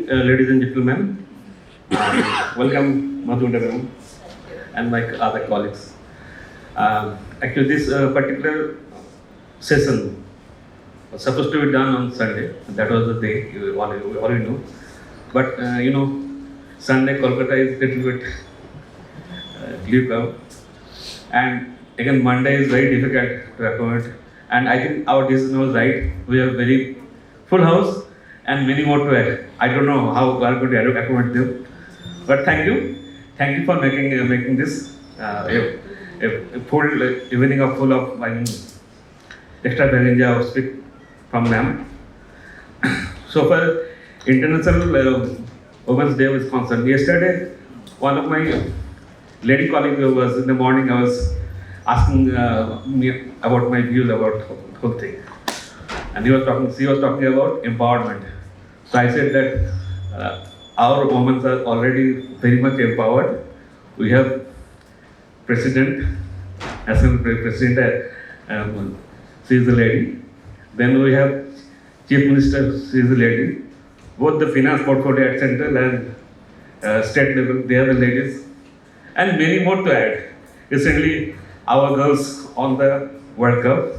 ladies and gentlemen. Welcome, Madhumita Basu and my other colleagues. Actually, this particular session was supposed to be done on Sunday. That was the day, you already know. But Sunday, Calcutta is a little bit leave out. And again, Monday is very difficult to accommodate. And I think our decision was right. We have very full house and many more to add. I don't know how we are going to accommodate them. But thank you. Thank you for making this a full evening of full of extravaganza of speak from ma'am. So far, International Women's Day was concerned. Yesterday, one of my lady colleagues was in the morning. I was asking me about my views about the whole thing, and she was talking about empowerment. So I said that our women are already very much empowered. We have President, National President, she is a lady. Then we have Chief Minister, she is a lady. Both the finance portfolio at central and state level, they are the ladies. And many more to add. Recently, our girls on the World Cup,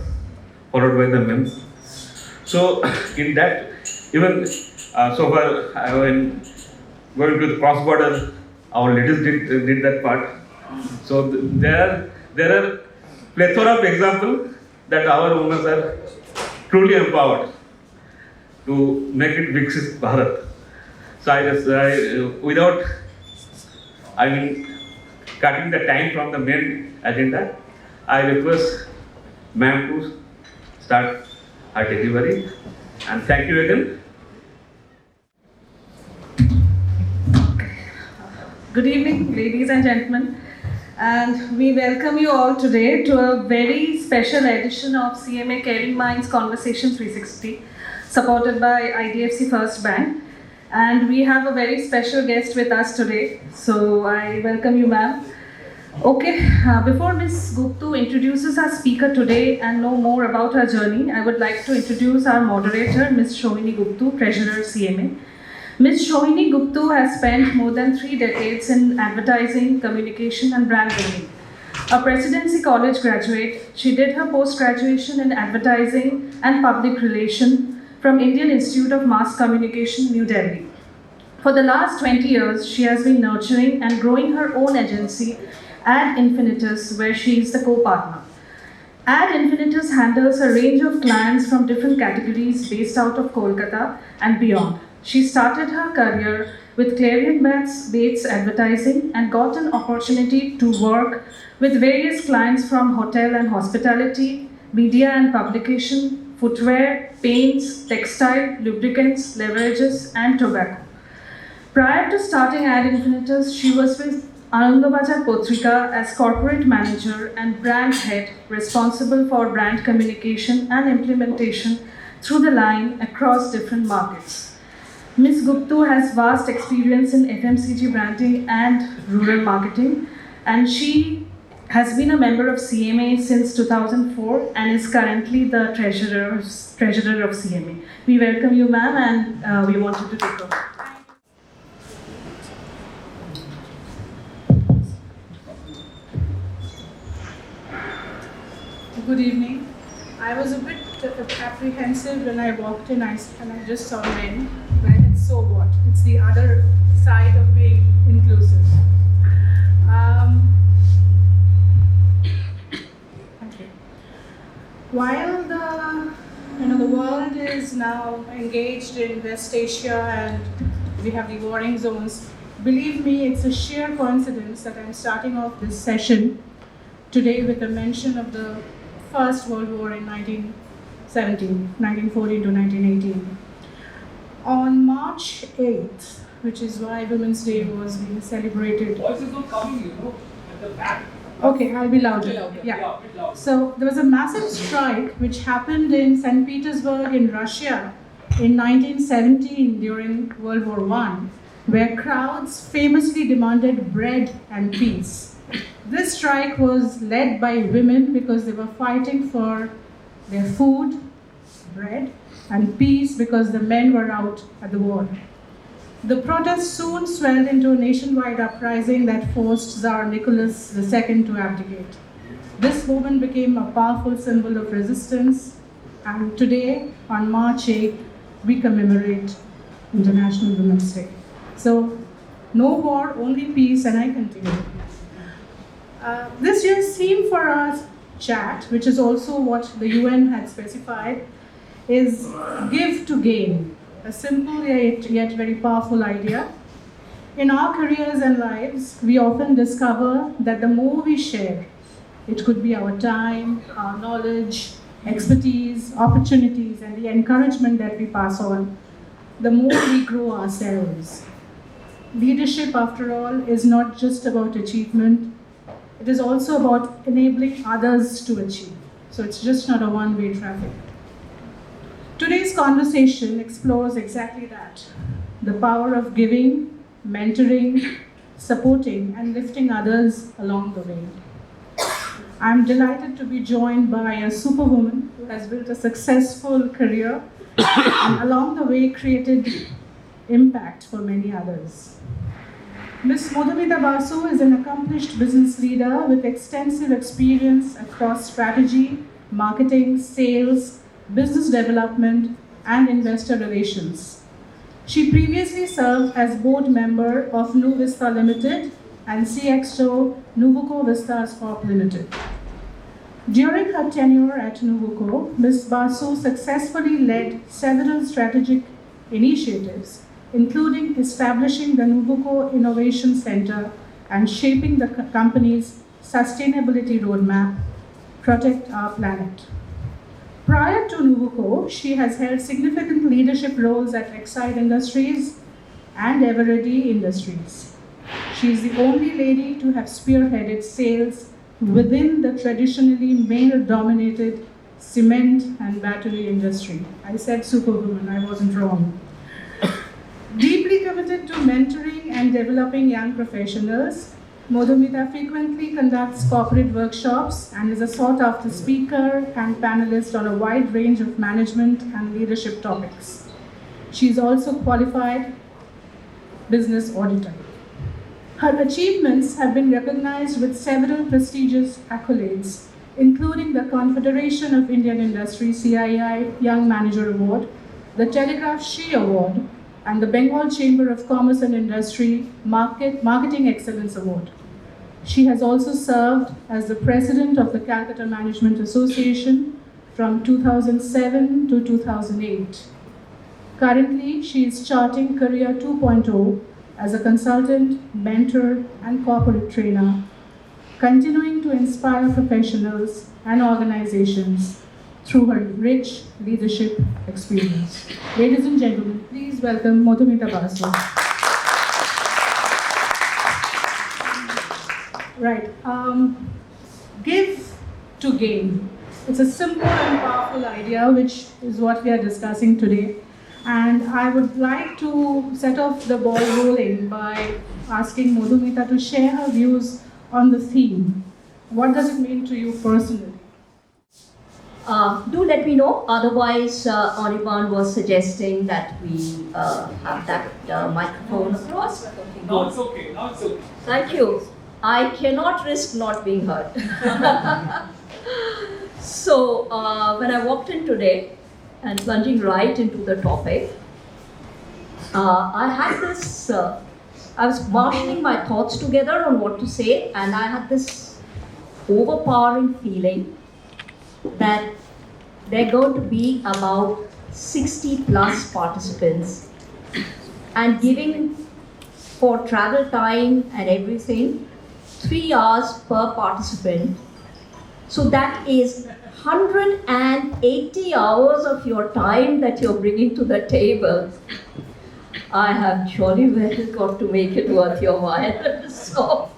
followed by the men's. So, in that, even so far, when going to the cross-border, our ladies did that part. So, there are plethora of examples that our women are truly empowered to make it Viksit Bharat. So, without cutting the time from the main agenda, I request ma'am to start her delivery. And thank you again. Good evening, ladies and gentlemen. And we welcome you all today to a very special edition of CMA Caring Minds Conversation 360, supported by IDFC First Bank. And we have a very special guest with us today. So I welcome you, ma'am. Okay, before Ms Gooptu introduces our speaker today and know more about her journey, I would like to introduce our moderator, Ms Sohini Gooptu, Treasurer CMA. Ms Sohini Gooptu has spent more than 3 decades in advertising, communication and brand building. A Presidency College graduate, she did her post-graduation in advertising and public relations from Indian Institute of Mass Communication, New Delhi. For the last 20 years, she has been nurturing and growing her own agency, Ad Infinitus, where she is the co-partner. Ad Infinitus handles a range of clients from different categories based out of Kolkata and beyond. She started her career with Clarion Bates Advertising and got an opportunity to work with various clients from hotel and hospitality, media and publication, footwear, paints, textile, lubricants, leverages, and tobacco. Prior to starting Ad Infinitus, she was with Anandabazar Potrika as corporate manager and brand head responsible for brand communication and implementation through the line across different markets. Ms Gooptu has vast experience in FMCG branding and rural marketing, and she has been a member of CMA since 2004 and is currently the treasurer of CMA. We welcome you, ma'am, and we want you to take over. Good evening. I was a bit apprehensive when I walked in and I just saw men. But I said, so what? It's the other side of being inclusive. Okay. While the world is now engaged in West Asia and we have the warring zones, believe me, it's a sheer coincidence that I'm starting off this session today with a mention of the First World War in 1914 to 1918. On March 8th, which is why Women's Day was being celebrated. Voice is not coming, at the back. Okay, I'll be louder. Yeah. So there was a massive strike which happened in St. Petersburg in Russia in 1917 during World War I, where crowds famously demanded bread and peace. This strike was led by women because they were fighting for their food, bread, and peace because the men were out at the war. The protest soon swelled into a nationwide uprising that forced Tsar Nicholas II to abdicate. This movement became a powerful symbol of resistance, and today, on March 8th, we commemorate International Women's Day. So, no war, only peace, and I continue. This year's theme for our chat, which is also what the UN had specified, is give to gain, a simple yet very powerful idea. In our careers and lives, we often discover that the more we share, it could be our time, our knowledge, expertise, opportunities, and the encouragement that we pass on, the more we grow ourselves. Leadership, after all, is not just about achievement, it is also about enabling others to achieve. So it's just not a one-way traffic. Today's conversation explores exactly that, the power of giving, mentoring, supporting, and lifting others along the way. I'm delighted to be joined by a superwoman who has built a successful career and along the way created impact for many others. Ms. Madhumita Basu is an accomplished business leader with extensive experience across strategy, marketing, sales, business development, and investor relations. She previously served as board member of Nuvoco Vistas Limited and CXO Nuvoco Vistas Corp Limited. During her tenure at Nuvoco, Ms. Basu successfully led several strategic initiatives, including establishing the Nuvoco Innovation Center and shaping the company's sustainability roadmap, Protect Our Planet. Prior to Nuvoco, she has held significant leadership roles at Exide Industries and Eveready Industries. She is the only lady to have spearheaded sales within the traditionally male-dominated cement and battery industry. I said superwoman, I wasn't wrong. Deeply committed to mentoring and developing young professionals, Madhumita frequently conducts corporate workshops and is a sought-after speaker and panelist on a wide range of management and leadership topics. She is also qualified business auditor. Her achievements have been recognized with several prestigious accolades, including the Confederation of Indian Industry CII Young Manager Award, the Telegraph She Award, and the Bengal Chamber of Commerce and Industry Marketing Excellence Award. She has also served as the president of the Calcutta Management Association from 2007 to 2008. Currently, she is charting Career 2.0 as a consultant, mentor, and corporate trainer, continuing to inspire professionals and organizations through her rich leadership experience. Ladies and gentlemen, please welcome Madhumita Basu. Right. Give to gain. It's a simple and powerful idea, which is what we are discussing today. And I would like to set off the ball rolling by asking Madhumita to share her views on the theme. What does it mean to you personally? Do let me know. Otherwise, Anirban was suggesting that we have that microphone across. Now it's okay. Now it's okay. Thank you. I cannot risk not being heard. So, when I walked in today and plunging right into the topic, I had this, I was marshalling my thoughts together on what to say, and I had this overpowering feeling that there are going to be about 60 plus participants, and giving for travel time and everything, 3 hours per participant. So that is 180 hours of your time that you're bringing to the table. I have jolly well got to make it worth your while. So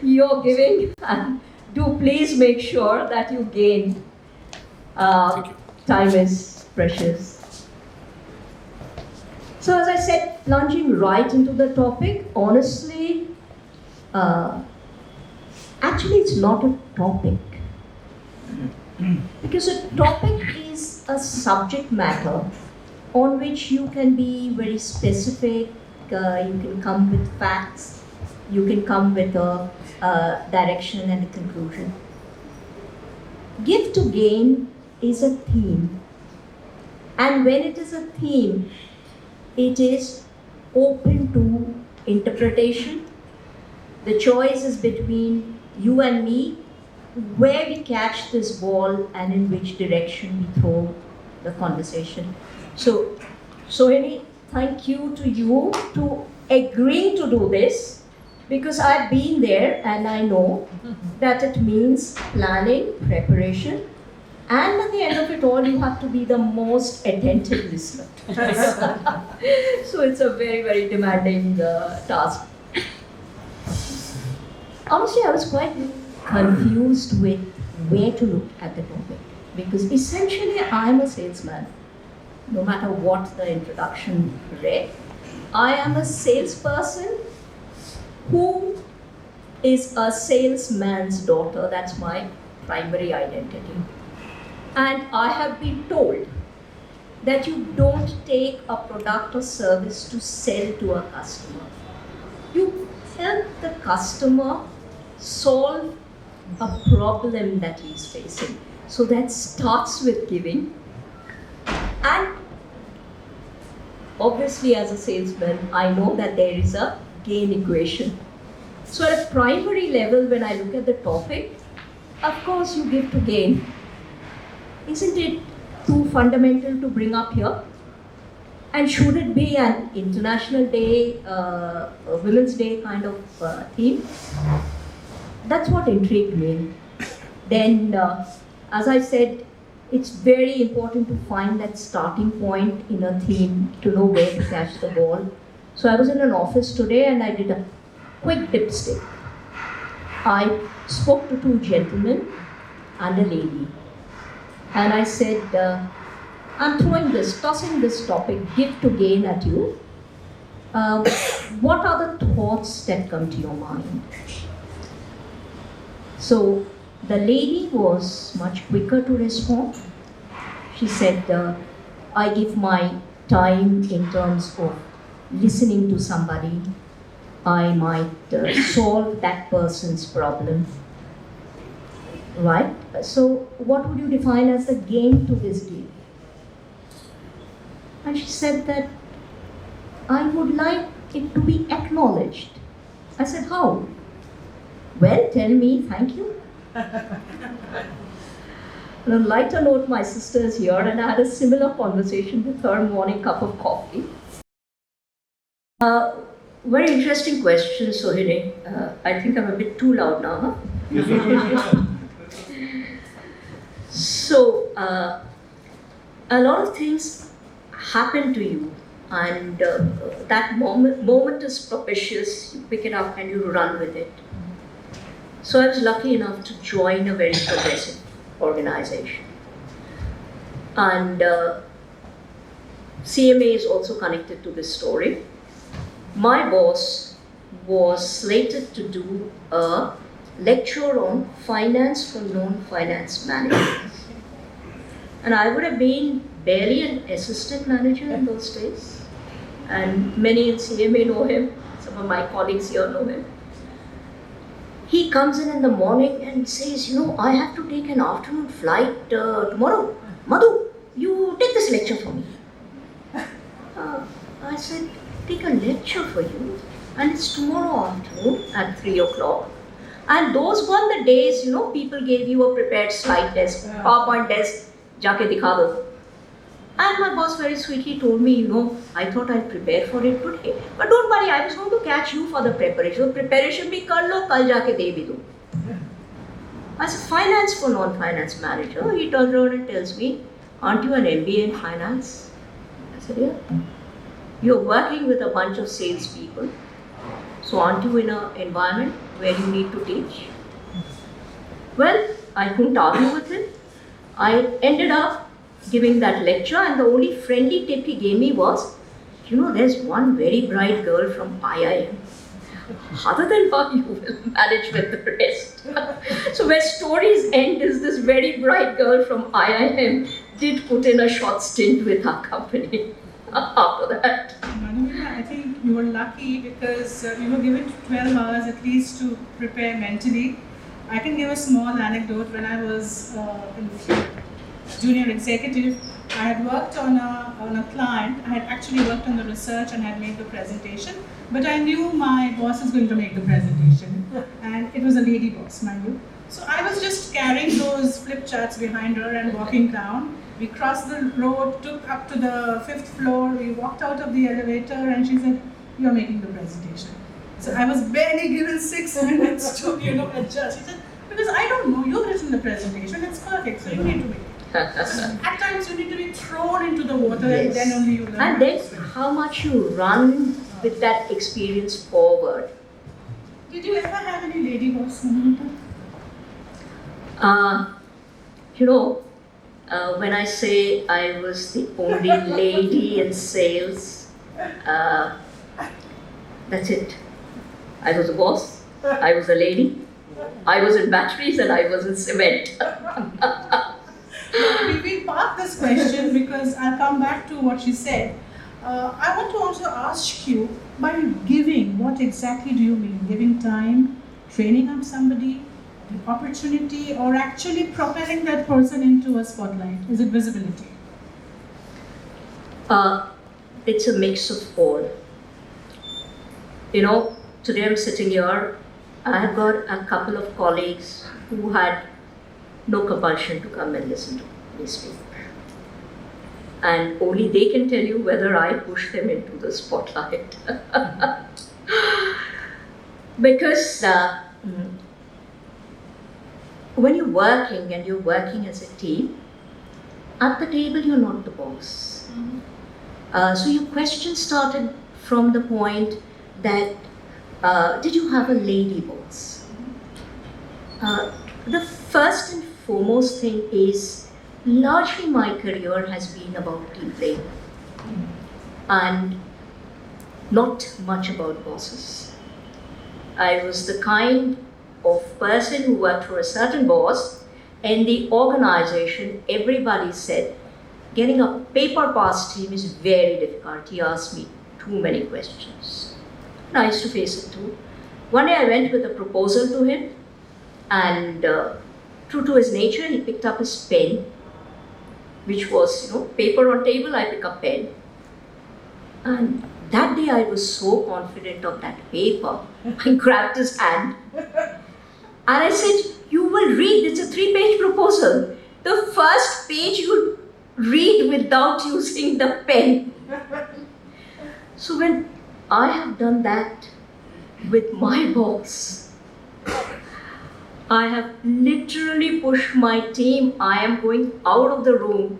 you're giving, and do please make sure that you gain. Time is precious. So as I said, plunging right into the topic, honestly, actually it's not a topic. Because a topic is a subject matter on which you can be very specific, you can come with facts, you can come with a direction and a conclusion. Give to gain is a theme, and when it is a theme, it is open to interpretation. The choice is between you and me, where we catch this ball and in which direction we throw the conversation. So, Sohini, thank you to you to agreeing to do this, because I've been there and I know that it means planning, preparation, and at the end of it all, you have to be the most attentive listener. So it's a very, very demanding task. Honestly, I was quite confused with where to look at the topic, because essentially I'm a salesman. No matter what the introduction read, I am a salesperson who is a salesman's daughter. That's my primary identity. And I have been told that you don't take a product or service to sell to a customer. You help the customer solve a problem that he's facing. So that starts with giving. And obviously, as a salesman, I know that there is a gain equation. So at a primary level, when I look at the topic, of course you give to gain. Isn't it too fundamental to bring up here? And should it be an International Day, a Women's Day kind of theme? That's what intrigued me. Then, as I said, it's very important to find that starting point in a theme to know where to catch the ball. So I was in an office today and I did a quick dipstick. I spoke to two gentlemen and a lady. And I said, I'm tossing this topic, give to gain at you. What are the thoughts that come to your mind? So the lady was much quicker to respond. She said, I give my time in terms of listening to somebody. I might solve that person's problem. Right? So what would you define as the gain to this deal? And she said that I would like it to be acknowledged. I said, how? Well, tell me, thank you. On a lighter note, my sister is here and I had a similar conversation with her morning cup of coffee. Very interesting question, Sohini. I think I'm a bit too loud now, huh? So, a lot of things happen to you, and that moment is propitious. You pick it up and you run with it. So I was lucky enough to join a very progressive organization. And CMA is also connected to this story. My boss was slated to do a lecture on finance for non-finance managers. And I would have been barely an assistant manager in those days. And many in CMA know him. Some of my colleagues here know him. He comes in the morning and says, I have to take an afternoon flight tomorrow. Madhu, you take this lecture for me. I said, take a lecture for you, and it's tomorrow afternoon at 3 o'clock. And those were the days, people gave you a prepared slide desk, PowerPoint desk, jaake dikha do. And my boss very sweetly told me, I thought I'd prepare for it today. But don't worry, I was going to catch you for the preparation. So preparation bhi kar lo, kal jaake de bhi do. As a finance for non-finance manager, he turns around and tells me, aren't you an MBA in finance? I said, yeah. You're working with a bunch of salespeople. So aren't you in an environment where you need to teach? Well, I couldn't argue with him. I ended up giving that lecture, and the only friendly tip he gave me was, there's one very bright girl from IIM. Other than her, you will manage with the rest. So where stories end is this very bright girl from IIM did put in a short stint with our company after that. Madhumita, I think you were lucky because you were given 12 hours at least to prepare mentally. I can give a small anecdote. When I was in junior executive, I had worked on a client. I had actually worked on the research and had made the presentation, but I knew my boss was going to make the presentation, and it was a lady boss, mind you. So I was just carrying those flip charts behind her and walking down. We crossed the road, took up to the 5th floor, we walked out of the elevator, and she said, "You're making the presentation." So I was barely given 6 minutes to, adjust. She said, "Because I don't know, you've written the presentation, it's perfect, so you need to make it." At times you need to be thrown into the water, and then only you learn. And then how much you run with that experience forward. Did you ever have any lady boss, Madhumita? When I say I was the only lady in sales, that's it. I was a boss, I was a lady, I was in batteries, and I was in cement. We park this question because I'll come back to what she said. I want to also ask you, by giving, what exactly do you mean? Giving time, training up somebody, the opportunity, or actually propelling that person into a spotlight? Is it visibility? It's a mix of all. Today I'm sitting here, I have got a couple of colleagues who had no compulsion to come and listen to me speak. And only they can tell you whether I push them into the spotlight. Because when you're working and you're working as a team, at the table you're not the boss. So your question started from the point that did you have a lady boss? The first and foremost thing is, largely my career has been about team playing and not much about bosses. I was the kind of person who worked for a certain boss. In the organization, everybody said, getting a paper past him is very difficult. He asked me too many questions. And I used to face it too. One day I went with a proposal to him, and true to his nature, he picked up his pen, which was, paper on table, I pick up pen. And that day I was so confident of that paper, I grabbed his hand. And I said, "You will read, it's a 3-page proposal. The first page you'll read without using the pen." So when I have done that with my boss, I have literally pushed my team. I am going out of the room,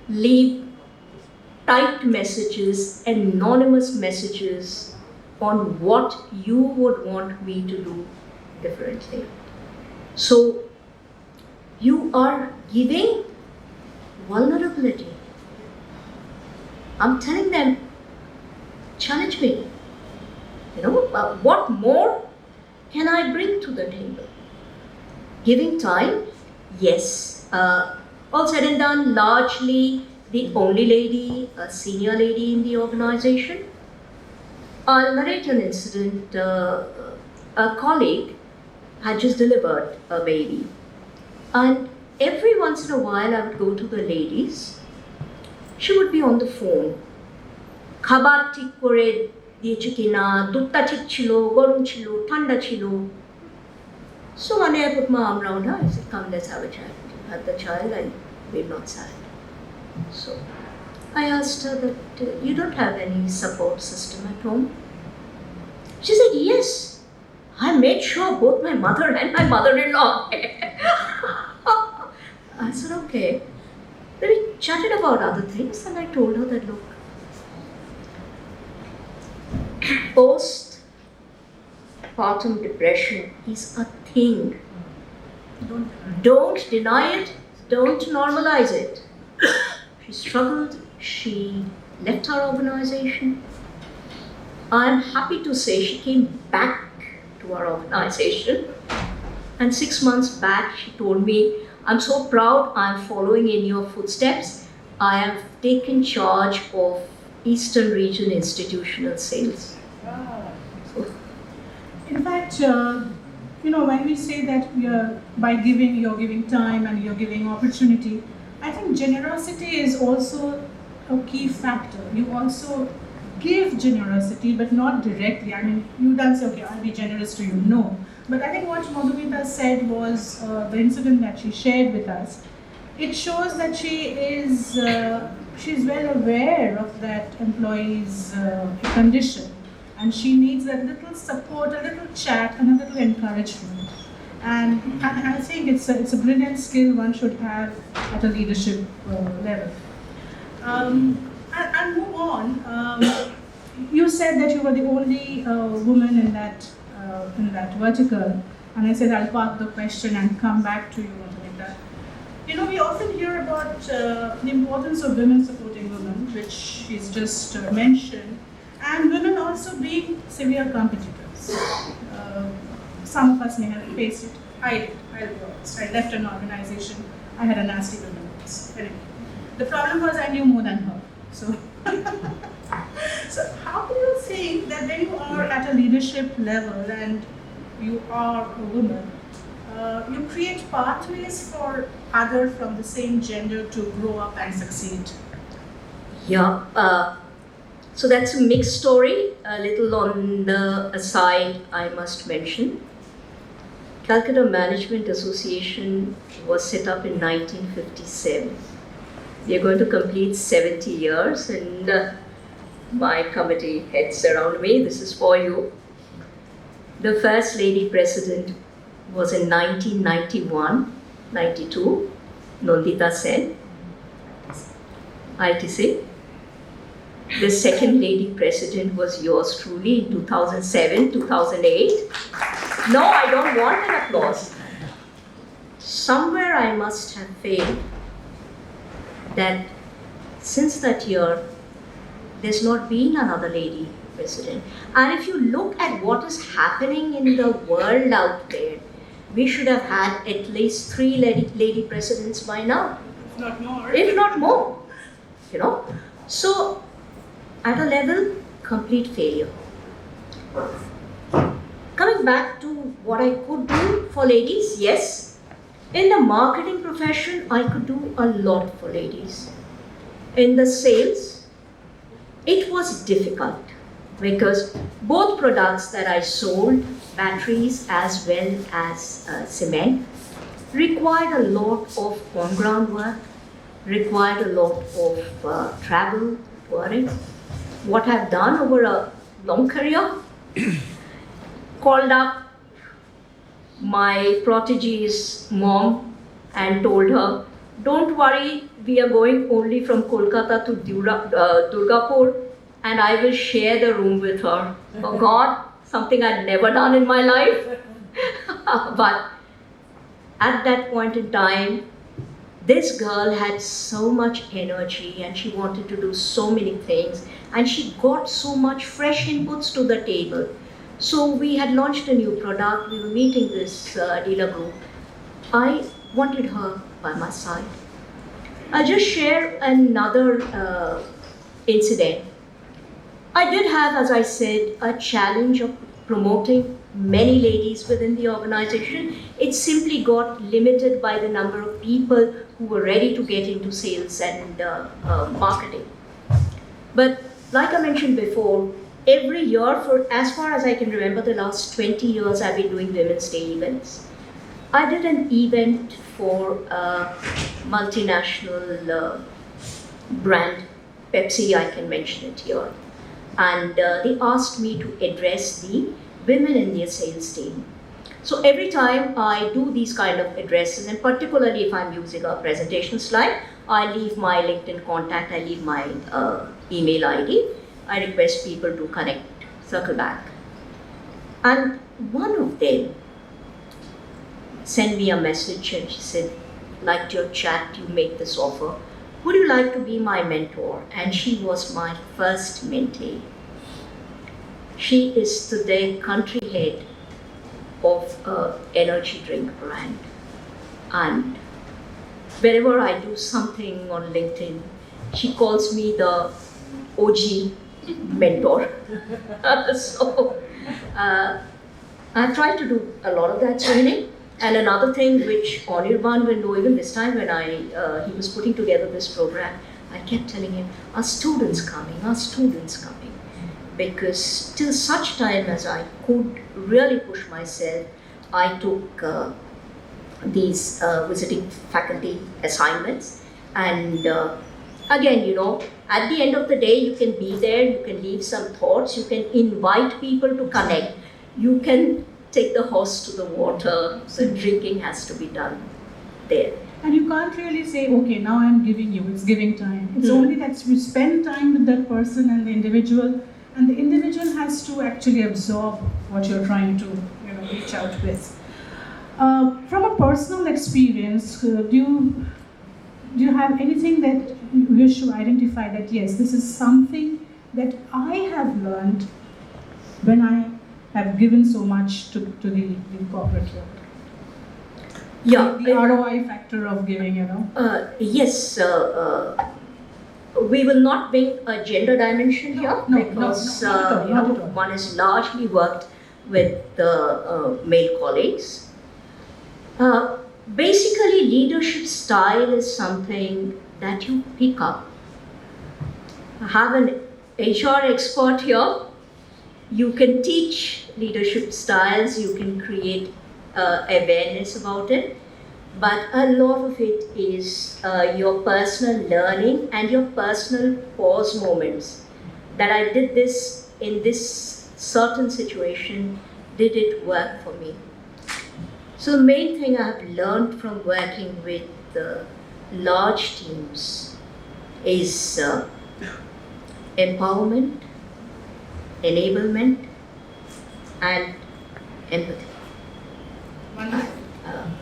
leave typed messages, anonymous messages on what you would want me to do differently. So you are giving vulnerability. I'm telling them, challenge me. What more can I bring to the table? Giving time, yes. All said and done, largely the only lady, a senior lady in the organization. I'll narrate an incident. A colleague had just delivered a baby, and every once in a while I would go to the ladies. She would be on the phone. Khabar ঠিক করে দিয়েছে কিনা, দুধটা ঠিক ছিল, গরম ছিল, ঠান্ডা ছিল. So one day I put my arm around her. I said, "Come, let's have a chat." Had the child, and we're not sad. So I asked her that you don't have any support system at home. She said, "Yes, I made sure both my mother and my mother-in-law." I said, "Okay." Then we chatted about other things, and I told her that, look, postpartum depression is a thing. Don't deny it, don't normalize it. She struggled, she left her organization. I'm happy to say she came back to our organization, and 6 months back she told me, "I'm so proud, I'm following in your footsteps. I have taken charge of Eastern Region Institutional Sales. So, In fact, when we say that by giving, you're giving time and you're giving opportunity, I think generosity is also a key factor. You also give generosity, but not directly. I mean, you don't say, okay, I'll be generous to you. No. But I think what Madhumita said was the incident that she shared with us. It shows that she's well aware of that employee's condition, and she needs a little support, a little chat, and a little encouragement. And I think it's a brilliant skill one should have at a leadership level. I'll move on. You said that you were the only woman in that vertical, and I said I'll park the question and come back to you, Madhumita. We often hear about the importance of women supporting women, which she's just mentioned, and women also being severe competitors. Some of us may have faced it. I left an organization. I had a nasty woman. Anyway, the problem was I knew more than her. So, so how do you think that when you are at a leadership level and you are a woman, you create pathways for others from the same gender to grow up and succeed? Yeah, so that's a mixed story. A little on the aside, I must mention. Calcutta Management Association was set up in 1957. We are going to complete 70 years, and my committee heads around me. This is for you. The first lady president was in 1991-92, Nandita Sen, ITC. The second lady president was yours truly in 2007, 2008. No, I don't want an applause. Somewhere I must have failed that since that year, there's not been another lady president. And if you look at what is happening in the world out there, we should have had at least 3 lady presidents by now. If not more. If not more, So, at a level, complete failure. Coming back to what I could do for ladies, yes. In the marketing profession, I could do a lot for ladies. In the sales, it was difficult because both products that I sold, batteries as well as cement, required a lot of on-ground work, required a lot of travel, touring. What I've done over a long career, called up my protege's mom and told her, don't worry, we are going only from Kolkata to Durgapur, and I will share the room with her. Oh God, something I'd never done in my life. But at that point in time, this girl had so much energy and she wanted to do so many things, and she got so much fresh inputs to the table. So we had launched a new product, we were meeting this dealer group. I wanted her by my side. I'll just share another incident. I did have, as I said, a challenge of promoting many ladies within the organization. It simply got limited by the number of people who were ready to get into sales and marketing. But like I mentioned before, every year, for as far as I can remember, the last 20 years, I've been doing Women's Day events. I did an event for a multinational brand, Pepsi, I can mention it here. And they asked me to address the women in their sales team. So every time I do these kind of addresses, and particularly if I'm using a presentation slide, I leave my LinkedIn contact, I leave my email ID. I request people to connect, circle back. And one of them sent me a message and she said, liked your chat, you made this offer. Would you like to be my mentor? And she was my first mentee. She is today country head of an energy drink brand. And whenever I do something on LinkedIn, she calls me the OG mentor. So I've tried to do a lot of that training. And another thing which Anirban will know, even this time when he was putting together this program, I kept telling him, our students coming. Because till such time as I could really push myself, I took these visiting faculty assignments. And again, at the end of the day, you can be there, you can leave some thoughts, you can invite people to connect, you can take the horse to the water, so drinking has to be done there. And you can't really say, okay, now I'm giving you, it's giving time. It's only that you spend time with that person and the individual has to actually absorb what you're trying to reach out with. From a personal experience, do you have anything that you wish to identify that, yes, this is something that I have learned when I have given so much to the corporate world? Yeah. The ROI factor of giving, Yes. We will not bring a gender dimension here because not at all. one has largely worked with male colleagues. Basically, leadership style is something that you pick up. I have an HR expert here. You can teach leadership styles, you can create awareness about it, but a lot of it is your personal learning and your personal pause moments. That I did this in this certain situation, did it work for me? So the main thing I have learned from working with large teams is empowerment, enablement, and empathy.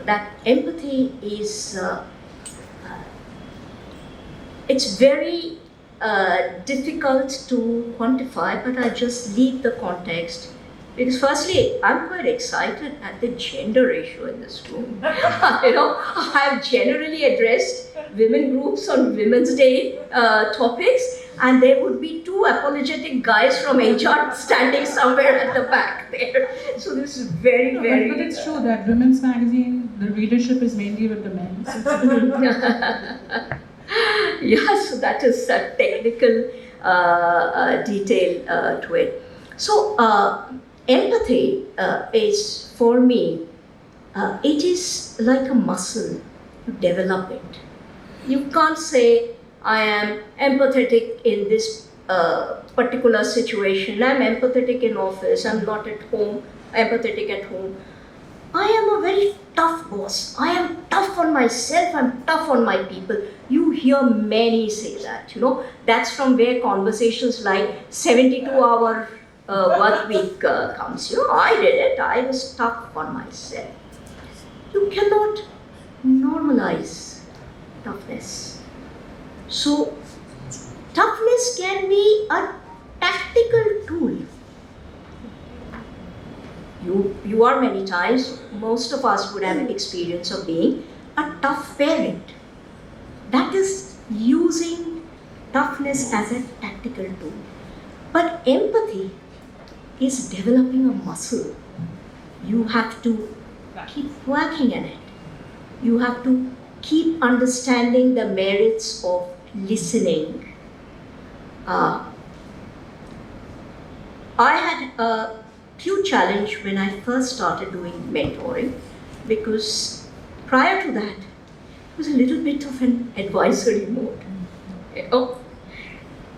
That empathy is, it's very difficult to quantify, but I just leave the context. Because firstly, I'm quite excited at the gender ratio in this room. I have generally addressed women groups on Women's Day topics, and there would be two apologetic guys from HR standing somewhere at the back there. So this is very, very... But it's true that Women's Magazine, the readership is mainly with the men. Yeah, so that is a technical detail to it. So empathy is, for me, it is like a muscle. You develop it. You can't say, I am empathetic in this particular situation, I'm empathetic in office, I'm not at home, empathetic at home. I am a very tough boss. I am tough on myself, I'm tough on my people. You hear many say that, That's from where conversations like 72-hour work week comes. I did it, I was tough on myself. You cannot normalize toughness. So, toughness can be a tactical tool. You are many times, most of us would have an experience of being a tough parent. That is using toughness as a tactical tool. But empathy is developing a muscle. You have to keep working in it. You have to keep understanding the merits of listening. I had a huge challenge when I first started doing mentoring, because prior to that, it was a little bit of an advisory mode.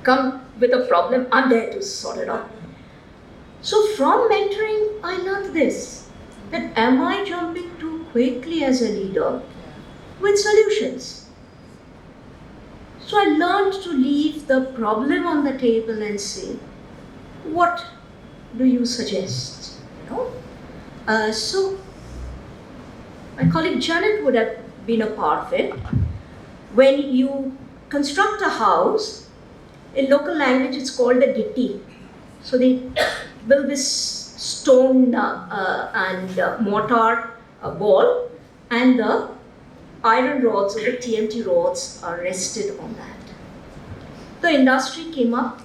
Come with a problem, I'm there to sort it out. So from mentoring, I learned this, that am I jumping too quickly as a leader with solutions? So I learned to leave the problem on the table and say, what do you suggest? So my colleague Janet would have been a part of it. When you construct a house, in local language it's called a gitti. So they build this stone and mortar wall, and the iron rods or the TMT rods are rested on that. The industry came up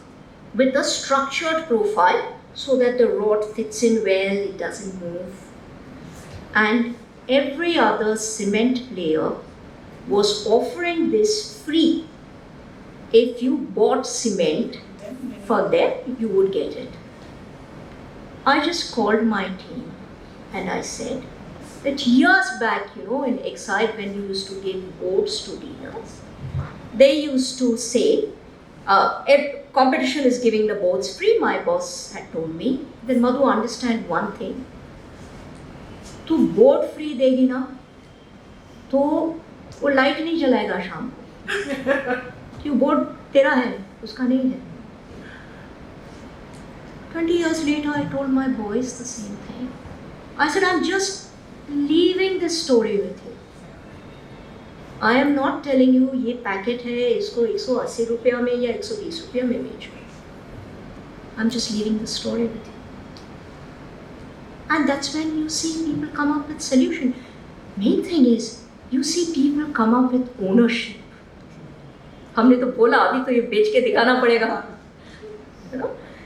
with a structured profile so that the rod fits in well, it doesn't move. And every other cement layer was offering this free. If you bought cement for them, you would get it. I just called my team and I said that years back, in Excite, when we used to give boards to dealers, they used to say, if competition is giving the boards free, my boss had told me, then Madhu, understand one thing. तू board free देगी ना तो वो light नहीं जलाएगा शाम को क्यों board तेरा है उसका नहीं है 20 years later I told my boys the same thing. I said I'm just leaving this story with you. I am not telling you ये पैकेट है इसको 180 रुपया में या 120 रुपया में बेचो. I'm just leaving the story with you. And that's when you see people come up with solution. Main thing is, you see people come up with ownership. हमने तो बोला अभी तो ये बेच के दिखाना पड़ेगा.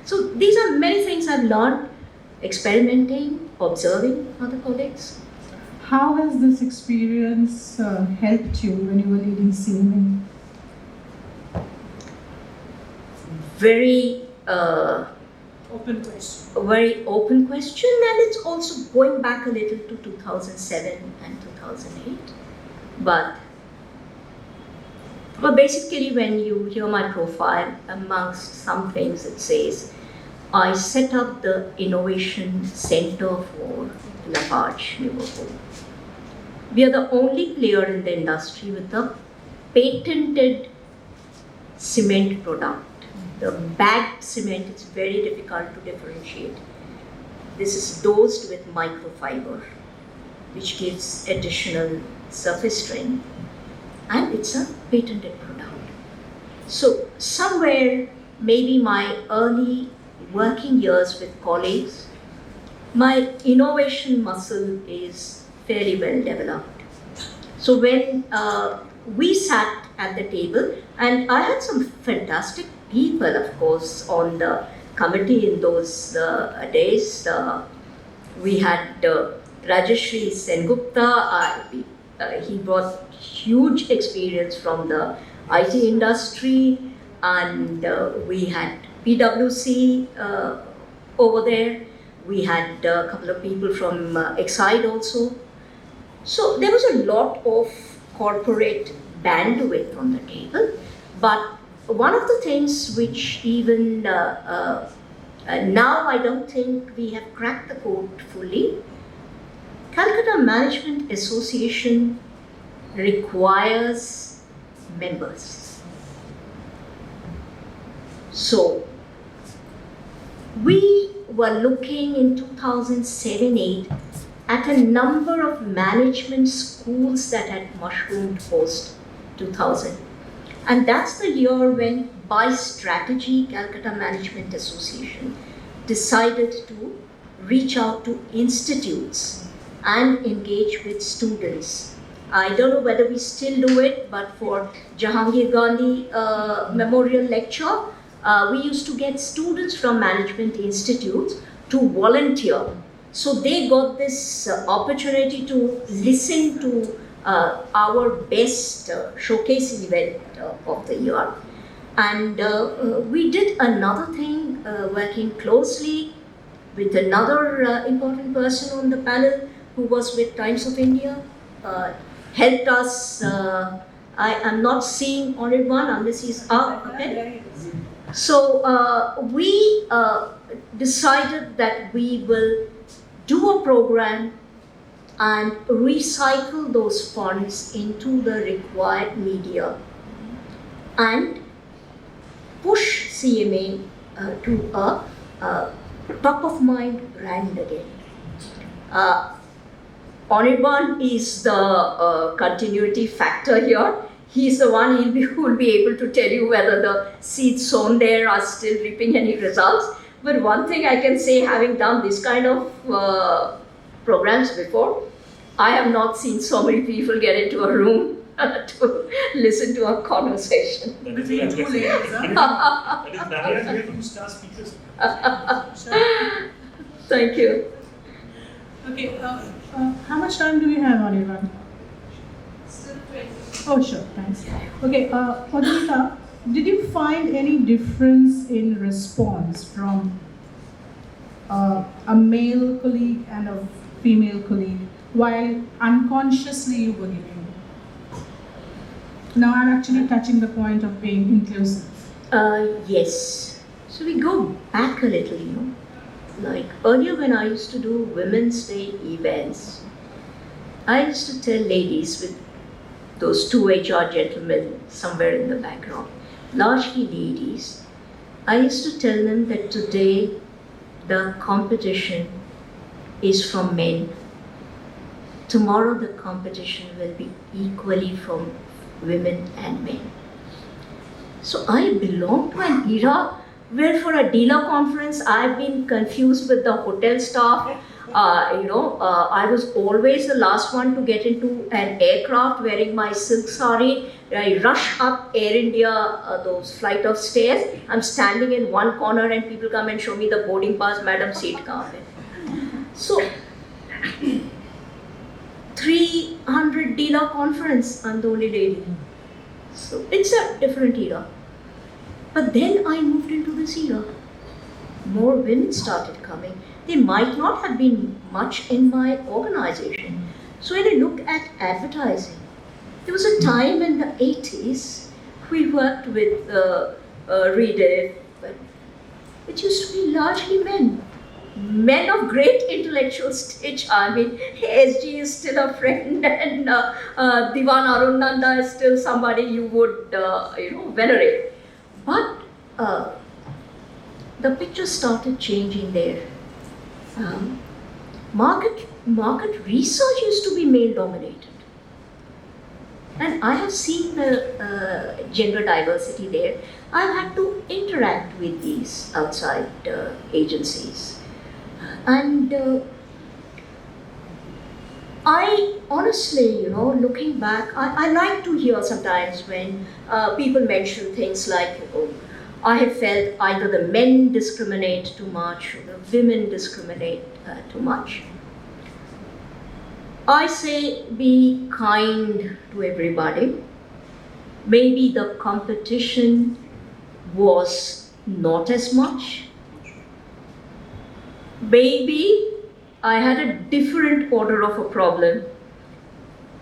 So these are many things I've learned, experimenting, observing other colleagues. How has this experience helped you when you were leading CMA? Very Open question. a very open question, and it's also going back a little to 2007 and 2008. But basically, when you hear my profile, amongst some things it says, I set up the Innovation Center for Lafarge Nuvoco. We are the only player in the industry with a patented cement product. The bagged cement, it's very difficult to differentiate. This is dosed with microfiber, which gives additional surface strength, and it's a patented product. So somewhere, maybe my early working years with colleagues, my innovation muscle is fairly well developed. So when we sat at the table, and I had some fantastic people, of course, on the committee in those days. We had Rajeshri Sengupta. He brought huge experience from the IT industry, and we had PwC over there. We had a couple of people from Excite also. So there was a lot of corporate bandwidth on the table, but one of the things which even now I don't think we have cracked the code fully, Calcutta Management Association requires members. So we were looking in 2007-8 at a number of management schools that had mushroomed post 2000. And that's the year when, by strategy, Calcutta Management Association decided to reach out to institutes and engage with students. I don't know whether we still do it, but for Jahangir Gandhi Memorial Lecture, we used to get students from management institutes to volunteer. So they got this opportunity to listen to our best showcase event of the year. And we did another thing, working closely with another important person on the panel who was with Times of India, helped us. I am not seeing Hon'ble unless he's up. Okay. So we decided that we will do a program and recycle those funds into the required media and push CMA to a top-of-mind brand again. Hon'ble is the continuity factor here. He's the one who will be able to tell you whether the seeds sown there are still reaping any results. But one thing I can say, having done this kind of programs before, I have not seen so many people get into a room to listen to a conversation. Between two ladies, huh? That is Narayan here from Star Speakers. Sure. Thank you. Okay, how much time do we have on your run? Still 20. Oh, sure, thanks. Okay, Madhumita, did you find any difference in response from a male colleague and a female colleague while unconsciously you were giving? Now I'm actually touching the point of being inclusive. Yes. So we go back a little, Like earlier when I used to do Women's Day events, I used to tell ladies with those two HR gentlemen somewhere in the background, largely ladies, I used to tell them that today the competition is from men. Tomorrow the competition will be equally from women and men. So I belong to an era where for a dealer conference I've been confused with the hotel staff. I was always the last one to get into an aircraft wearing my silk sari. I rush up Air India, those flight of stairs. I'm standing in one corner and people come and show me the boarding pass, madam, seat kahan hai. So, 300 dealer conference, I'm the only lady. So, it's a different era. But then I moved into this era. More women started coming. They might not have been much in my organization. So when I look at advertising, there was a time in the 80s we worked with Rediff, but it used to be largely men. Men of great intellectual stage. I mean, SG is still a friend, and Diwan Arun Nanda is still somebody you would venerate. But the picture started changing there. Market research used to be male dominated, and I have seen the gender diversity there. I've had to interact with these outside agencies, and I honestly, looking back, I like to hear sometimes when people mention things like, I have felt either the men discriminate too much or the women discriminate too much. I say be kind to everybody. Maybe the competition was not as much. Maybe I had a different order of a problem.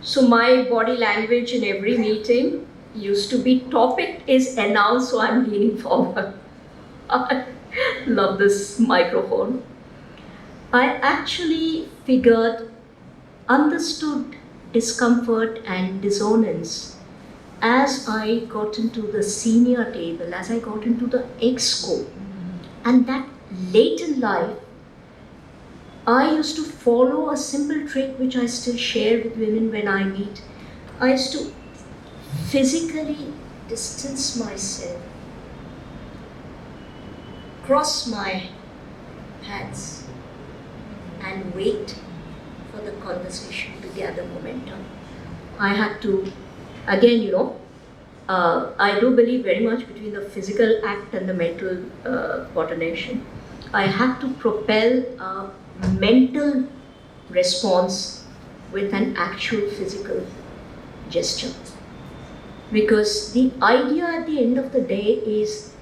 So my body language in every meeting used to be topic is announced, so I'm leaning forward. I love this microphone. I actually understood discomfort and dissonance as I got into the senior table, as I got into the exco. And that late in life, I used to follow a simple trick which I still share with women when I meet. I used to physically distance myself, cross my hands, and wait for the conversation to gather momentum. I had to, again, I do believe very much between the physical act and the mental coordination. I had to propel a mental response with an actual physical gesture. Because the idea at the end of the day is,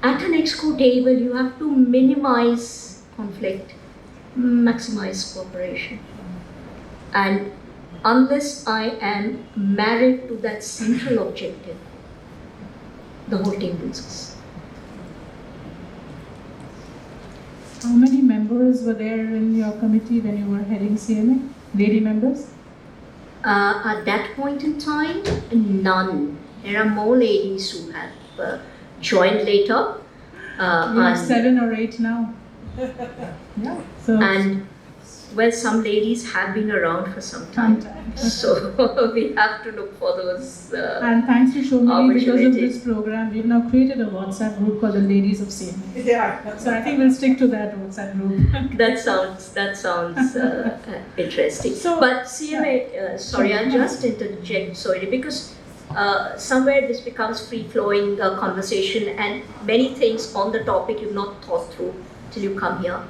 at an exco table, you have to minimize conflict, maximize cooperation. And unless I am married to that central objective, the whole team loses. How many members were there in your committee when you were heading CMA? Lady members? At that point in time, none. There are more ladies who have joined later. We have 7 or 8 now. Yeah. So And well, some ladies have been around for some time. So we have to look for those. And thanks to Shomini, because of opportunity. this program, we've now created a WhatsApp group called the Ladies of CMA. Yeah. So I think we'll stick to that WhatsApp group. That sounds interesting. So- But CMA, sorry, I'll just interject, sorry, because somewhere this becomes free-flowing conversation, and many things on the topic you've not thought through till you come here.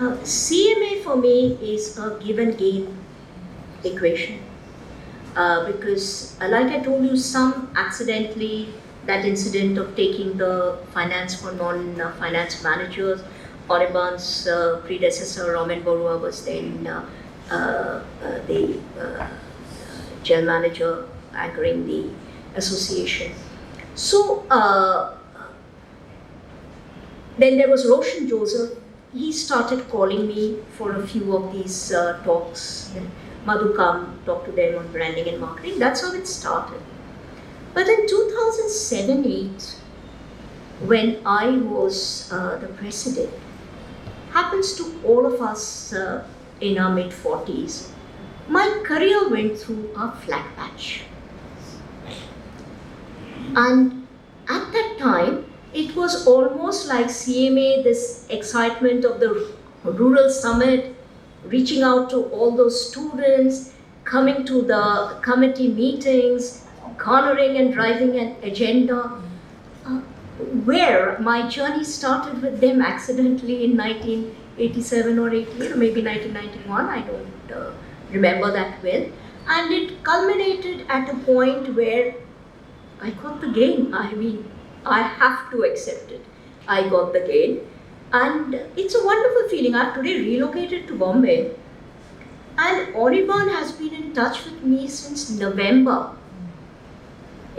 CMA for me is a give and gain equation. Because like I told you, some accidentally, that incident of taking the finance for non-finance managers, Auriban's predecessor, Raman Barua, was then the general manager anchoring the association. So then there was Roshan Joseph. He started calling me for a few of these talks. Madhu, come talk to them on branding and marketing. That's how it started. But in 2007-8, when I was the president, happens to all of us in our mid-40s, my career went through a flat patch. And at that time, it was almost like CMA, this excitement of the rural summit, reaching out to all those students, coming to the committee meetings, cornering and driving an agenda, where my journey started with them accidentally in 1987 or 88, or maybe 1991, I don't remember that well. And it culminated at a point where I got the gain. I mean, I have to accept it. I got the gain. And it's a wonderful feeling. I've today relocated to Bombay. And Auriban has been in touch with me since November.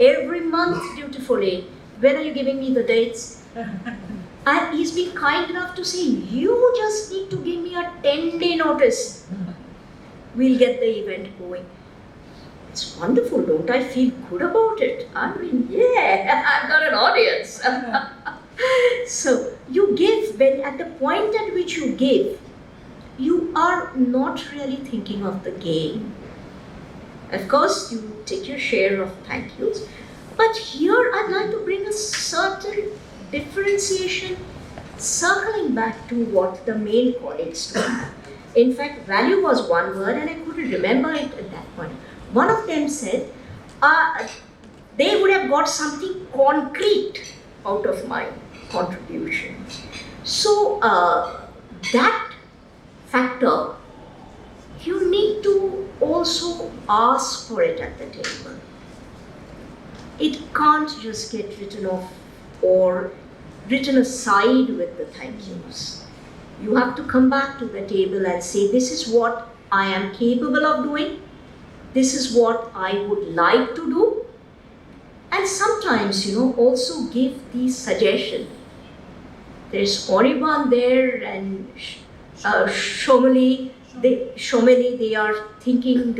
Every month, dutifully. When are you giving me the dates? And he's been kind enough to say, you just need to give me a 10-day notice. We'll get the event going. It's wonderful, don't I feel good about it? I mean, yeah, I've got an audience. So you give, when at the point at which you give, you are not really thinking of the gain. Of course, you take your share of thank yous, but here I'd like to bring a certain differentiation, circling back to what the male colleagues do. In fact, value was one word and I couldn't remember it at that point. One of them said, they would have got something concrete out of my contribution. So that factor, you need to also ask for it at the table. It can't just get written off or written aside with the thank yous. You have to come back to the table and say, this is what I am capable of doing. This is what I would like to do. And sometimes, also give these suggestions. There's Auriban there and Shomali. They are thinking,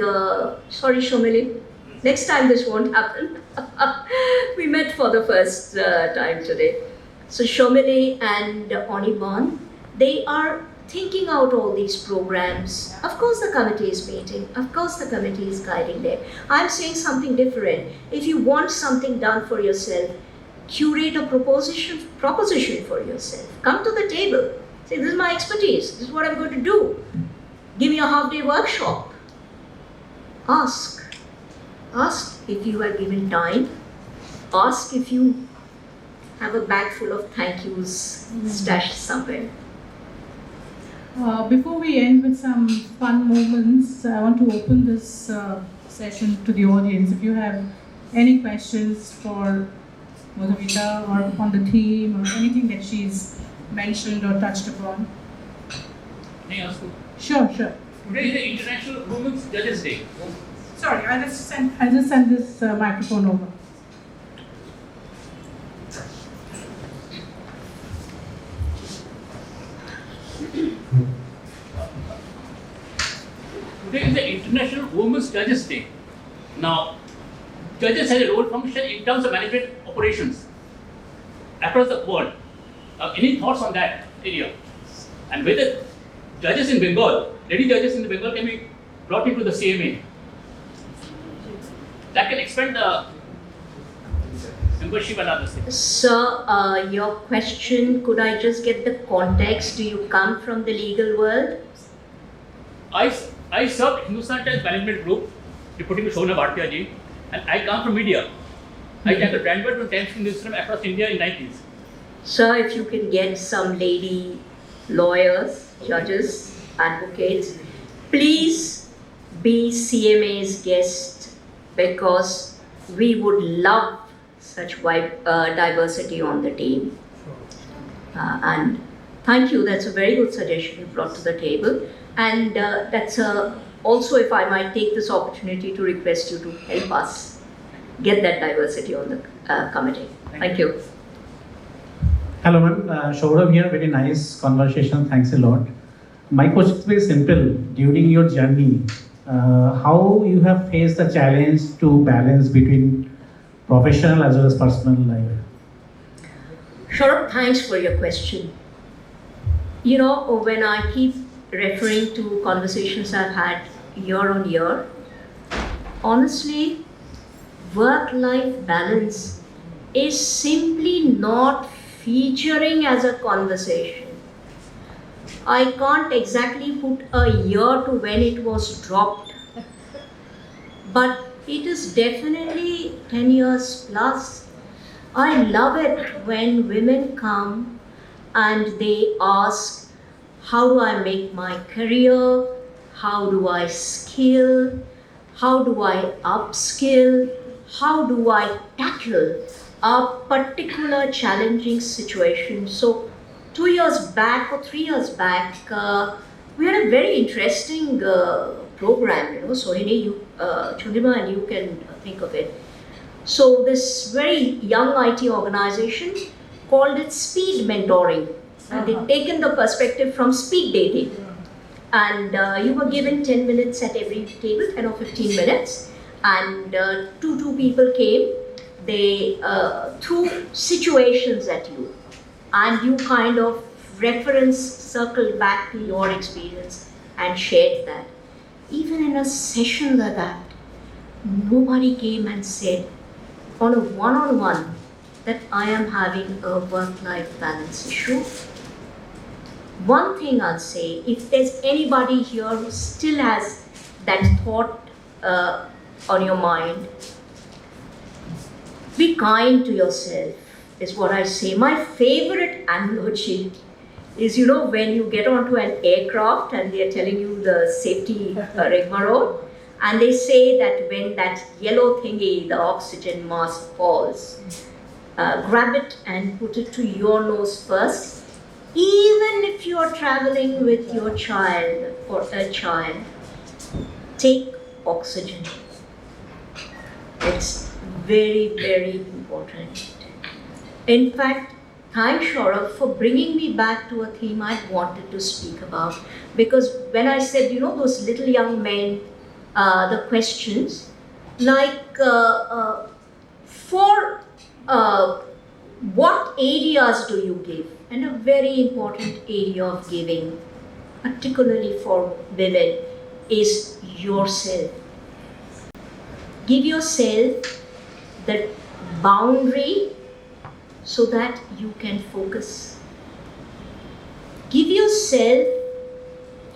sorry Shomali, next time this won't happen. We met for the first time today. So Shomali and Auriban, they are thinking out all these programs. Of course the committee is meeting, of course the committee is guiding them. I'm saying something different. If you want something done for yourself, curate a proposition for yourself. Come to the table. Say, this is my expertise, this is what I'm going to do. Give me a half-day workshop. Ask. Ask if you are given time. Ask if you have a bag full of thank yous stashed somewhere. Before we end with some fun moments, I want to open this session to the audience. If you have any questions for Madhumita or on the theme or anything that she's mentioned or touched upon. May I ask you? Sure. Today is the International Women's Judges Day. Sorry, I'll just send this microphone over. Today is the International Women's Judges Day. Now, judges have a role function in terms of management operations across the world. Any thoughts on that area? And whether judges in Bengal, lady judges in Bengal can be brought into the CMA. That can expand the membership and other things. Sir, your question, could I just get the context? Do you come from the legal world? I served Hindustan Times Management Group, reporting to Shona Bhartiya ji, and I come from media. I tackled brandword from Times newsroom across India in 90s. Sir, if you can get some lady lawyers, judges, advocates, please be CMA's guest, because we would love such diversity on the team. And thank you, that's a very good suggestion you brought to the table. And that's also, if I might take this opportunity to request you to help us get that diversity on the committee. Thank you. Hello ma'am, Shourav here, very nice conversation, thanks a lot. My question is very simple. During your journey, how you have faced the challenge to balance between professional as well as personal life? Shourav, thanks for your question. You know, when I keep referring to conversations I've had year on year, honestly, work-life balance is simply not featuring as a conversation. I can't exactly put a year to when it was dropped, but it is definitely 10 years plus. I love it when women come and they ask, how do I make my career? How do I skill? How do I upskill? How do I tackle a particular challenging situation? So 2 years back or 3 years back, we had a very interesting program, you know, Sohini, you, Chandrima, and you can think of it. So this very young IT organization called it speed mentoring, and they'd taken the perspective from speed dating. And you were given 10 minutes at every table, 10 or 15 minutes, and two people came. They threw situations at you, and you kind of circled back to your experience and shared that. Even in a session like that, nobody came and said on a one-on-one that I am having a work-life balance issue. One thing I'll say, if there's anybody here who still has that thought on your mind, be kind to yourself, is what I say. My favorite analogy is, you know, when you get onto an aircraft and they are telling you the safety rigmarole, and they say that when that yellow thingy, the oxygen mask, falls, grab it and put it to your nose first. Even if you are traveling with your child or a child, take oxygen. It's very, very important. In fact, thanks Shourav for bringing me back to a theme I wanted to speak about. Because when I said, you know, those little young men, the questions, like for what areas do you give? And a very important area of giving, particularly for women, is yourself. Give yourself the boundary so that you can focus. Give yourself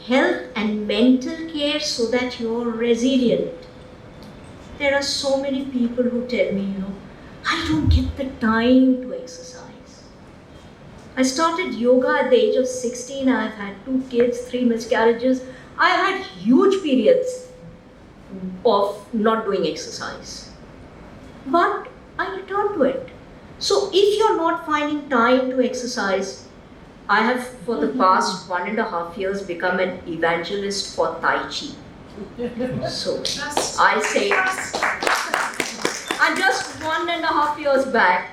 health and mental care so that you're resilient. There are so many people who tell me, you know, I don't get the time to exercise. I started yoga at the age of 16. I've had 2 kids, 3 miscarriages. I've had huge periods of not doing exercise. But I returned to it. So if you're not finding time to exercise, I have for the past 1.5 years become an evangelist for Tai Chi. So I say, and just 1.5 years back,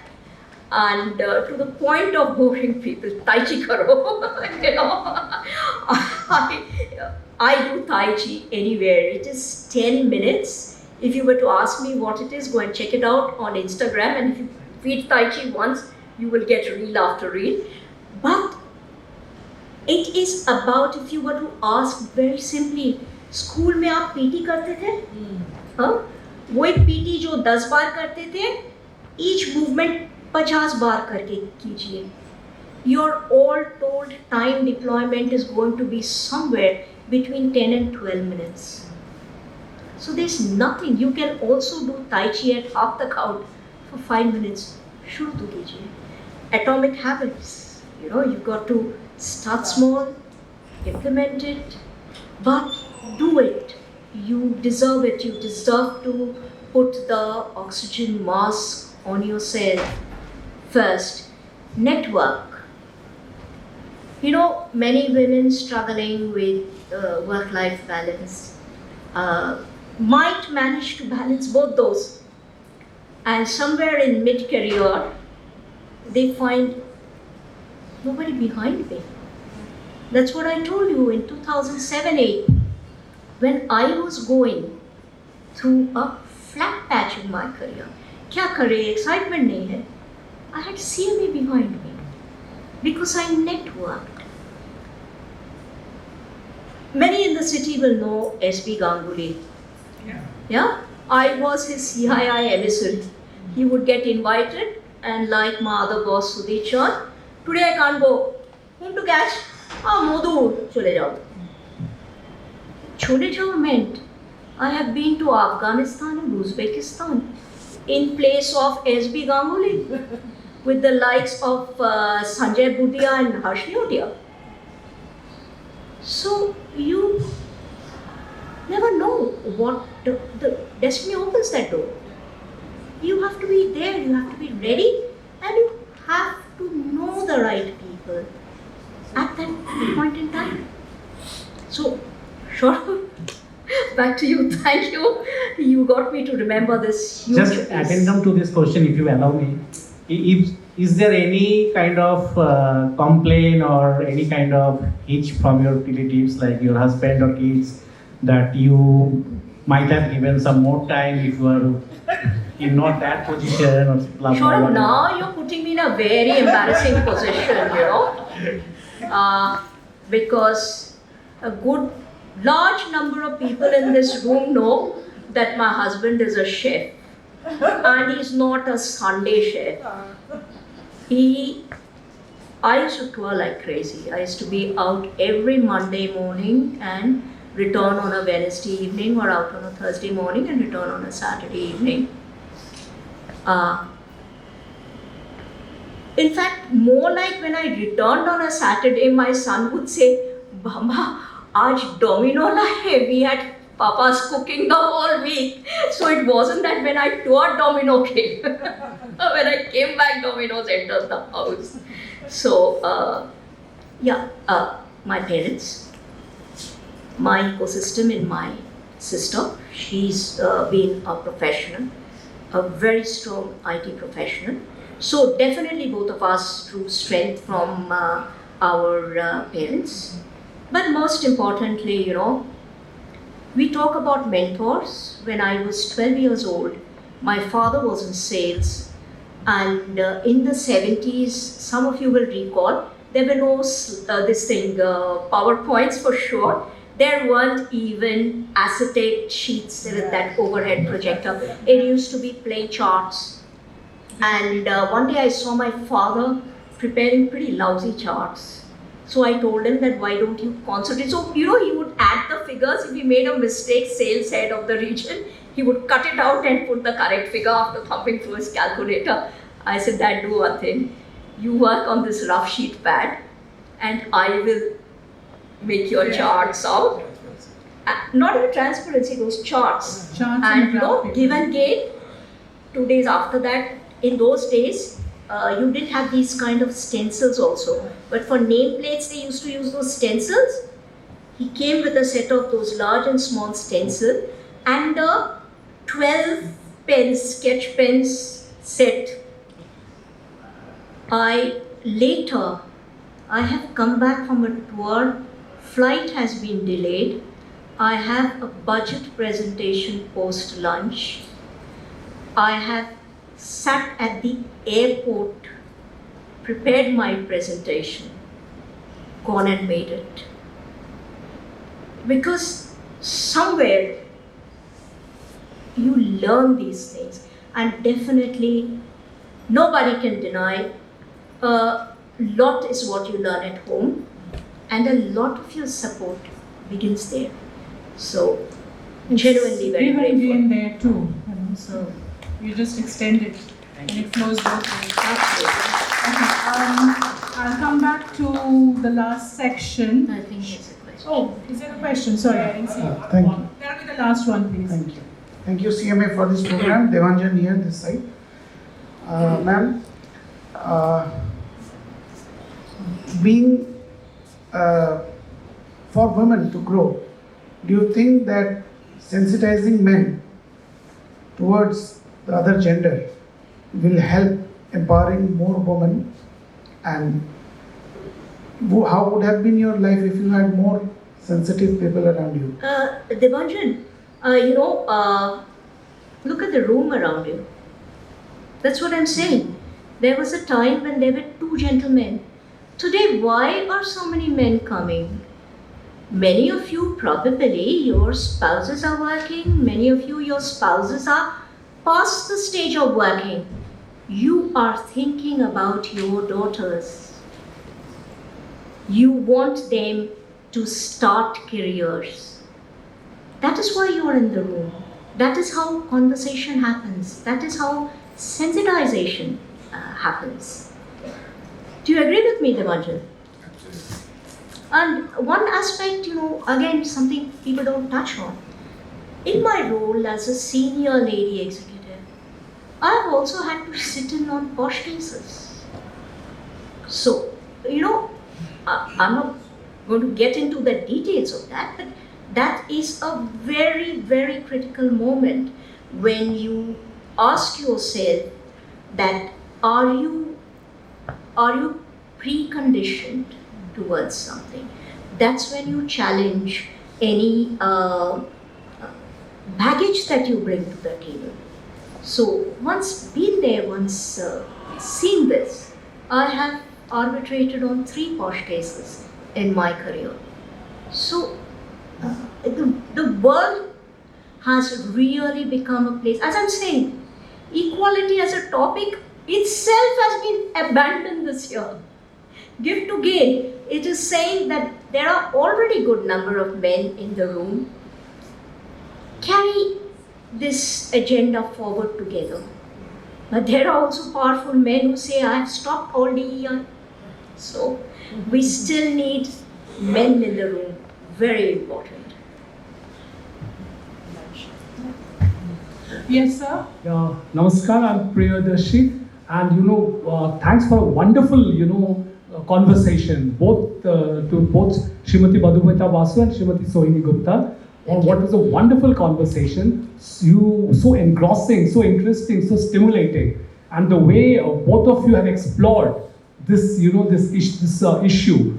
and to the point of boring people, Tai Chi karo, you know, I do Tai Chi anywhere. It is 10 minutes. If you were to ask me what it is, go and check it out on Instagram, and if you feed Tai Chi once, you will get reel after reel. But it is about, if you were to ask very simply, school में आप PT करते थे? हाँ? वो एक PT जो 10 बार करते थे, each movement 50 बार करके कीजिए. Your all told time deployment is going to be somewhere between 10 and 12 minutes. So there's nothing. You can also do Tai Chi at half the count for 5 minutes. शुरू तो कीजिए. Atomic habits. You've got to start small, implement it, but do it. You deserve it. You deserve to put the oxygen mask on yourself first. Network. Many women struggling with work-life balance might manage to balance both those. And somewhere in mid-career, they find nobody behind me. That's what I told you in 2007-8, when I was going through a flat patch in my career. क्या करे, excitement नहीं है. I had CMA behind me because I networked. Many in the city will know S.B. Ganguly. Yeah? I was his CII emissary. He would get invited, and like my other boss, Sudhir, today I can't go. Whom to catch? Modu, chole jao. Chole jao meant I have been to Afghanistan and Uzbekistan in place of S.B. Ganguly with the likes of Sanjay Budia and Harsh Nodia. So you never know what the destiny opens that door. You have to be there, you have to be ready, and you have to know the right people at that point in time. So, back to you. Thank you. You got me to remember this huge Just piece. addendum to this question, if you allow me. Is there any kind of complaint or any kind of hitch from your relatives, like your husband or kids, that you might have given some more time if you are in not that position or blah, blah, blah. Now you're putting me in a very embarrassing position, because a large number of people in this room know that my husband is a chef, and he's not a Sunday chef. I used to tour like crazy. I used to be out every Monday morning and return on a Wednesday evening, or out on a Thursday morning and return on a Saturday evening. In fact, more like when I returned on a Saturday, my son would say, "Mama, aaj domino la hai." We had Papa's cooking the whole week. So it wasn't that when I toured, Domino came. When I came back, Domino's entered the house. So, my parents, my ecosystem in my sister, she's been a professional, a very strong IT professional. So definitely both of us drew strength from our parents. But most importantly, we talk about mentors. When I was 12 years old, my father was in sales, and in the 70s, some of you will recall, there were no PowerPoints for sure. There weren't even acetate sheets with that overhead projector. It used to be plain charts. And one day I saw my father preparing pretty lousy charts. So I told him that, why don't you concentrate? So, he would add the figures. If he made a mistake, sales head of the region, he would cut it out and put the correct figure after thumbing through his calculator. I said, Dad, do one thing. You work on this rough sheet pad, and I will make your charts out. Not even transparency, those charts. And give and gain. 2 days after that, in those days, you didn't have these kind of stencils also. But for nameplates, they used to use those stencils. He came with a set of those large and small stencils and a 12 pens, sketch pens set. Later, I have come back from a tour. Flight has been delayed. I have a budget presentation post-lunch. I have sat at the airport, prepared my presentation. gone and made it. Because somewhere you learn these things, and definitely nobody can deny a lot is what you learn at home, and a lot of your support begins there. So, genuinely very Give and grateful. gain there too. So you just extend it and it flows both ways. Absolutely. I'll come back to the last section. I think it's a question. Oh, is there a question? Sorry, I didn't see. Thank you. That'll be the last one, please. Thank you. Thank you, CMA, for this program. Devanjan here, this side. Ma'am, being for women to grow, do you think that sensitizing men towards the other gender will help empowering more women? And how would have been your life if you had more sensitive people around you? Devanjan, look at the room around you. That's what I'm saying. There was a time when there were 2 gentlemen. Today, why are so many men coming? Many of you, probably, your spouses are working. Many of you, your spouses are past the stage of working. You are thinking about your daughters. You want them to start careers. That is why you are in the room. That is how conversation happens. That is how sensitization happens. Do you agree with me, Devanjan? And one aspect, again, something people don't touch on. In my role as a senior lady executive, I have also had to sit in on posh cases. So, I'm not going to get into the details of that, but that is a very, very critical moment when you ask yourself that are you preconditioned towards something. That's when you challenge any baggage that you bring to the table. So once been there, once seen this, I have arbitrated on 3 posh cases in my career. So the world has really become a place, as I'm saying, equality as a topic itself has been abandoned this year. Give to gain, it is saying that there are already good number of men in the room. Carry this agenda forward together. But there are also powerful men who say, I have stopped all DEI. So we still need men in the room. Very important. Yes, sir. Yeah, namaskar, I'm Priyadarshi, and thanks for a wonderful, conversation, both to both Srimati Madhumita Basu and Srimati Sohini Gooptu. What was a wonderful conversation, so engrossing, so interesting, so stimulating, and the way both of you have explored this, this issue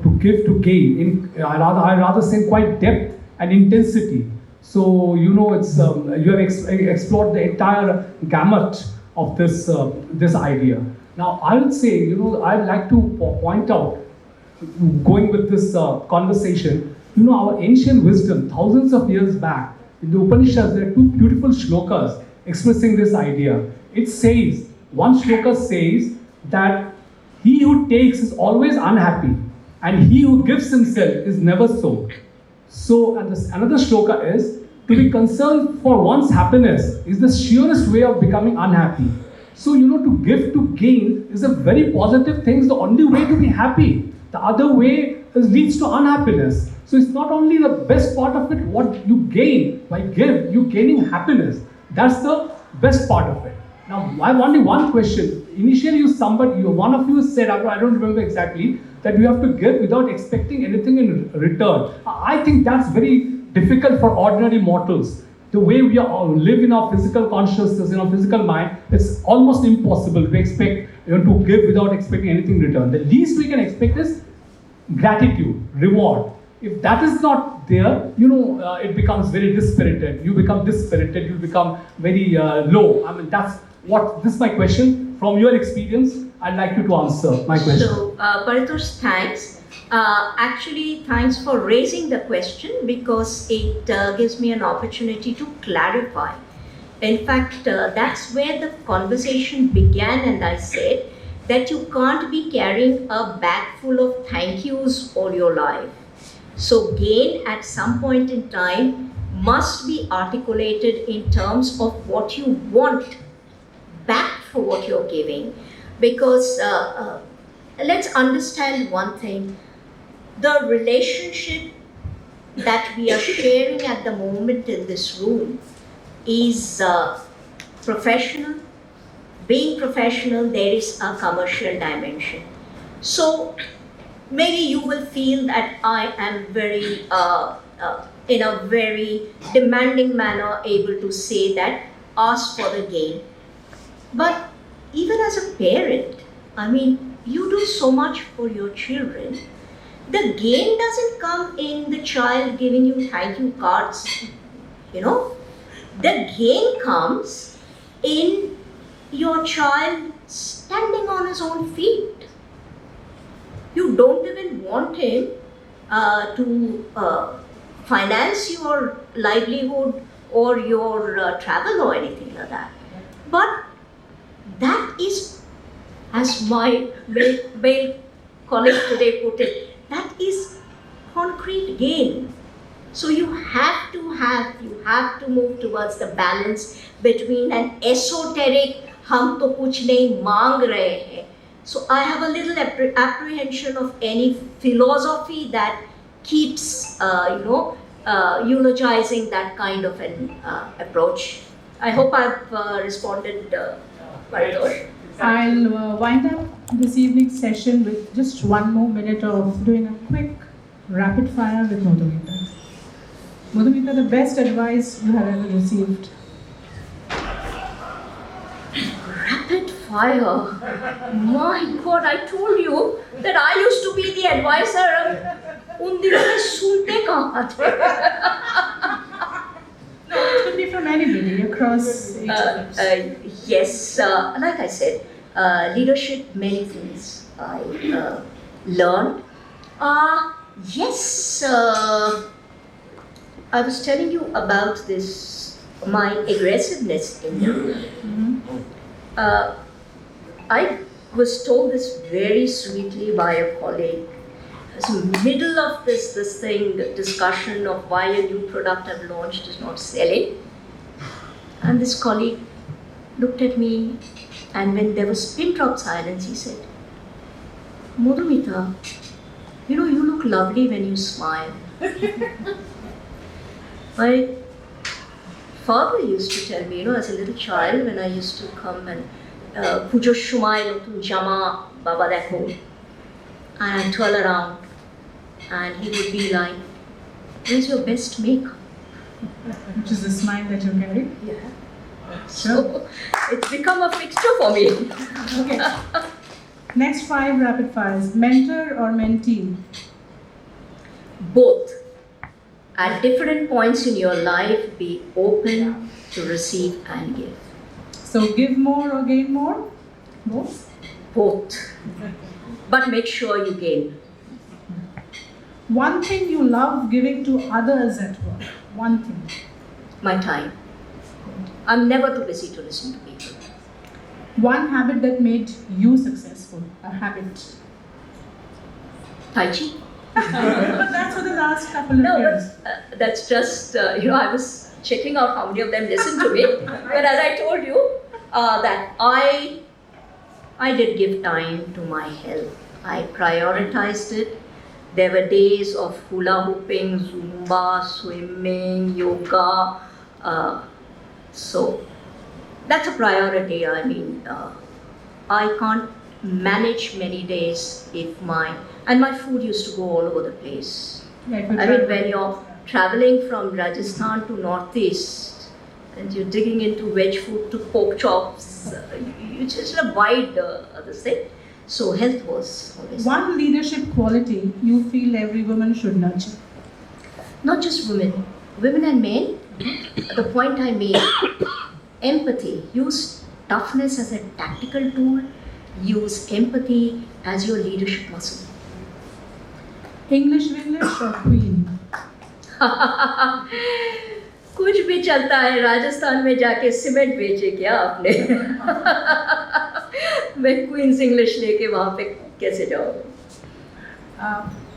to give to gain in I rather say quite depth and intensity. So it's you have explored the entire gamut of this idea. Now I would say I'd like to point out, going with this conversation, our ancient wisdom, thousands of years back, in the Upanishads, there are 2 beautiful shlokas expressing this idea. It says, one shloka says that he who takes is always unhappy, and he who gives himself is never so. So, and another shloka is, to be concerned for one's happiness is the surest way of becoming unhappy. So, to give to gain is a very positive thing. It's the only way to be happy. The other way leads to unhappiness. So it's not only the best part of it, what you gain by you gaining happiness. That's the best part of it. Now, I have only one question. Initially, one of you said, I don't remember exactly, that you have to give without expecting anything in return. I think that's very difficult for ordinary mortals. The way we live in our physical consciousness, in our physical mind, it's almost impossible to expect, to give without expecting anything in return. The least we can expect is gratitude, reward. If that is not there, it becomes very dispirited. You become dispirited, you become very low. I mean, this is my question. From your experience, I'd like you to answer my question. So, Paritosh, thanks. Actually, thanks for raising the question because it gives me an opportunity to clarify. In fact, that's where the conversation began, and I said that you can't be carrying a bag full of thank yous all your life. So, gain at some point in time must be articulated in terms of what you want back for what you're giving. Because let's understand one thing, the relationship that we are sharing at the moment in this room is professional. Being professional, there is a commercial dimension. So maybe you will feel that I am very, in a very demanding manner, able to say that, ask for the gain. But even as a parent, I mean, you do so much for your children. The gain doesn't come in the child giving you thank you cards, you know. The gain comes in your child standing on his own feet. You don't even want him to finance your livelihood or your travel or anything like that. But that is, as my male colleague today put it, that is concrete gain. So you have to move towards the balance between an esoteric hum to kuch nahi maang rahe hain. So I have a little apprehension of any philosophy that keeps eulogizing that kind of an approach. I hope I've responded, Paritosh. I'll wind up this evening's session with just one more minute of doing a quick rapid fire with Madhumita. Madhumita, the best advice you have ever received? Rapid fire. My God, I told you that I used to be the advisor. उन दिनों में सुनते कहाँ थे? No, it could be from anybody across age groups. Yes, like I said, leadership, many things I learned. Yes, I was telling you about this, my aggressiveness in the room. I was told this very sweetly by a colleague. It's in the middle of this discussion of why a new product I've launched is not selling. And this colleague looked at me, and when there was pin-drop silence, he said, Madhumita, you know, you look lovely when you smile. My father used to tell me, you know, as a little child, when I used to come and pujo shumai notun jama baba dekho, and I'd twirl around, and he would be like, where's your best makeup? Which is the smile that you carry. Yeah. So it's become a fixture for me. Okay. Next 5 rapid fires. Mentor or mentee? Both. At different points in your life, be open to receive and give. So give more or gain more? Both? Both. But make sure you gain. One thing you love giving to others at work. One thing. My time. I'm never too busy to listen to people. One habit that made you successful. A habit. Tai Chi. But that's for the last couple of No, years. but that's just, I was checking out how many of them listen to me. But as I told you, that I did give time to my health. I prioritized it. There were days of hula hooping, Zumba, swimming, yoga. So that's a priority. I mean, I can't manage many days if my food used to go all over the place. Yeah, I mean, when you're traveling from Rajasthan to Northeast and you're digging into veg food to pork chops, it's just a wide other thing. So health was always. One leadership quality you feel every woman should nurture. Not just women, women and men. The point I made, empathy. Use toughness as a tactical tool use empathy as your leadership muscle? English English or Queen? कुछ भी चलता है. राजस्थान में जाके cement बेचे क्या आपने? मैं क्वींस इंग्लिश लेके वहाँ पे कैसे जाऊँ?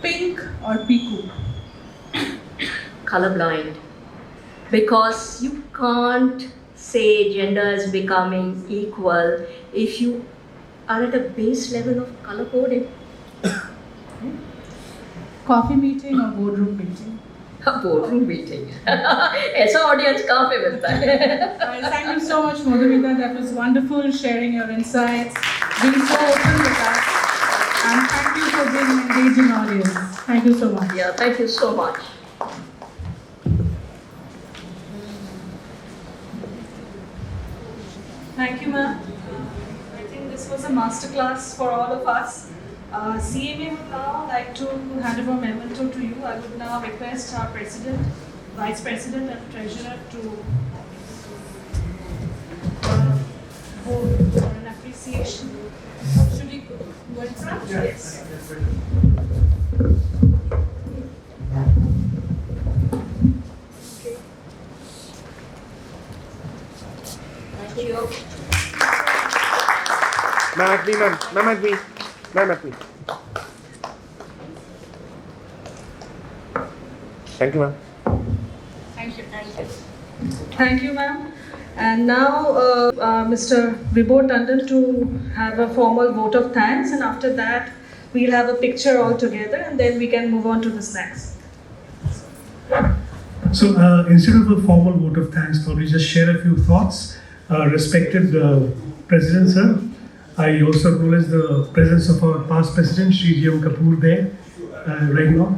Pink or Piku? Colorblind, because you can't say gender is becoming equal if you are at a base level of color coding. Coffee meeting or boardroom meeting? Boardroom meeting. ऐसा audience कहाँ पे मिलता है? Well, thank you so much, Madhumita. That was wonderful sharing your insights, being so open with us, and thank you for being an engaging audience. Thank you so much. Yeah, thank you so much. Thank you, ma'am. I think this was a masterclass for all of us. CMA would now like to hand over memento to you. I would now request our President, Vice President and Treasurer to hold for an appreciation. Should we go in front? Yes. Thank you. Ma'am at me, ma'am. Ma'am at me. Ma'am at me. Thank you, ma'am. Thank you. Thank you. Thank you, ma'am. And now, Mr. Vibhor Tandon to have a formal vote of thanks, and after that, we'll have a picture all together, and then we can move on to the snacks. So instead of a formal vote of thanks, probably just share a few thoughts. Respected President, sir, I also acknowledge the presence of our past President, Shri G.M. Kapoor there right now.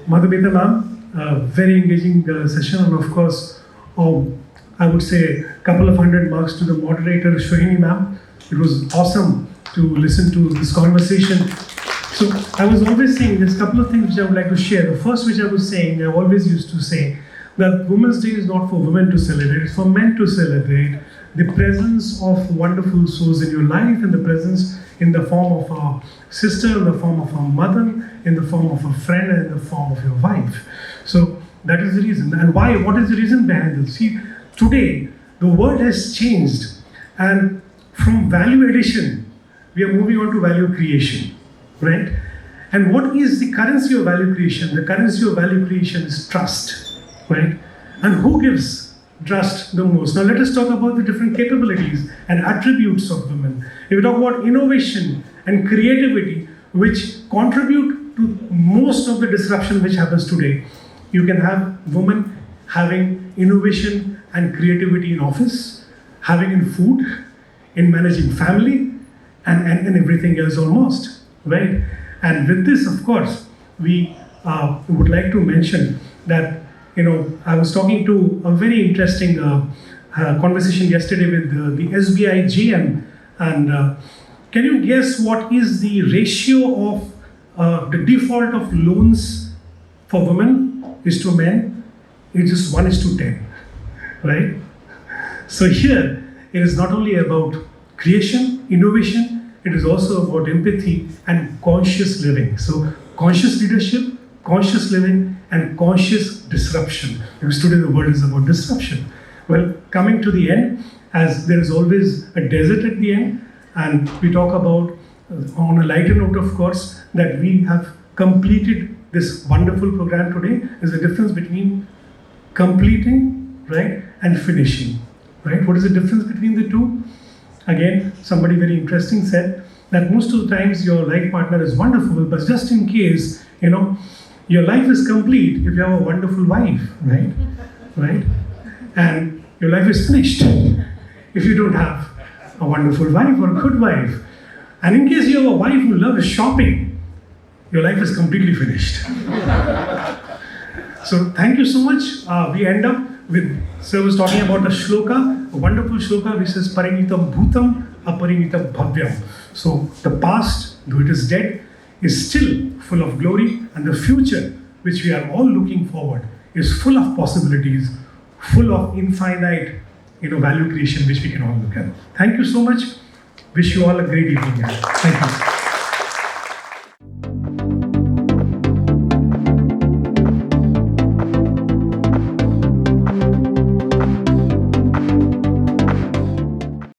Madhumita ma'am, very engaging session, and of course, I would say a couple of 100 marks to the moderator, Sohini ma'am. It was awesome to listen to this conversation. So I was always saying there's a couple of things which I would like to share. The first which I was saying, I always used to say that Women's Day is not for women to celebrate, it's for men to celebrate the presence of wonderful souls in your life, and the presence in the form of a sister, in the form of a mother, in the form of a friend, and in the form of your wife. So that is the reason. And why? What is the reason behind this? See, today the world has changed, and from value addition, we are moving on to value creation. Right? And what is the currency of value creation? The currency of value creation is trust, right? And who gives trust the most? Now let us talk about the different capabilities and attributes of women. If we talk about innovation and creativity, which contribute to most of the disruption which happens today, you can have women having innovation and creativity in office, having in food, in managing family, and everything else almost. Right, and with this, of course, we would like to mention that I was talking to a very interesting conversation yesterday with the SBI GM, and can you guess what is the ratio of the default of loans for women is to men? It is 1:10, right? So here it is not only about creation, innovation. It is also about empathy and conscious living. So conscious leadership, conscious living, and conscious disruption. Because today the world is about disruption. Well, coming to the end, as there is always a desert at the end, and we talk about, on a lighter note of course, that we have completed this wonderful program today. Is the difference between completing, right, and finishing, right? What is the difference between the two? Again, somebody very interesting said that most of the times your life partner is wonderful, but just in case, your life is complete if you have a wonderful wife, right? Right? And your life is finished if you don't have a wonderful wife or a good wife. And in case you have a wife who loves shopping, your life is completely finished. So thank you so much. We end up with Sir was talking about a shloka, a wonderful shloka which says Parinitam Bhutam Aparinitam Bhavyam. So the past, though it is dead, is still full of glory, and the future, which we are all looking forward, is full of possibilities, full of infinite, value creation which we can all look at. Thank you so much. Wish you all a great evening. Thank you.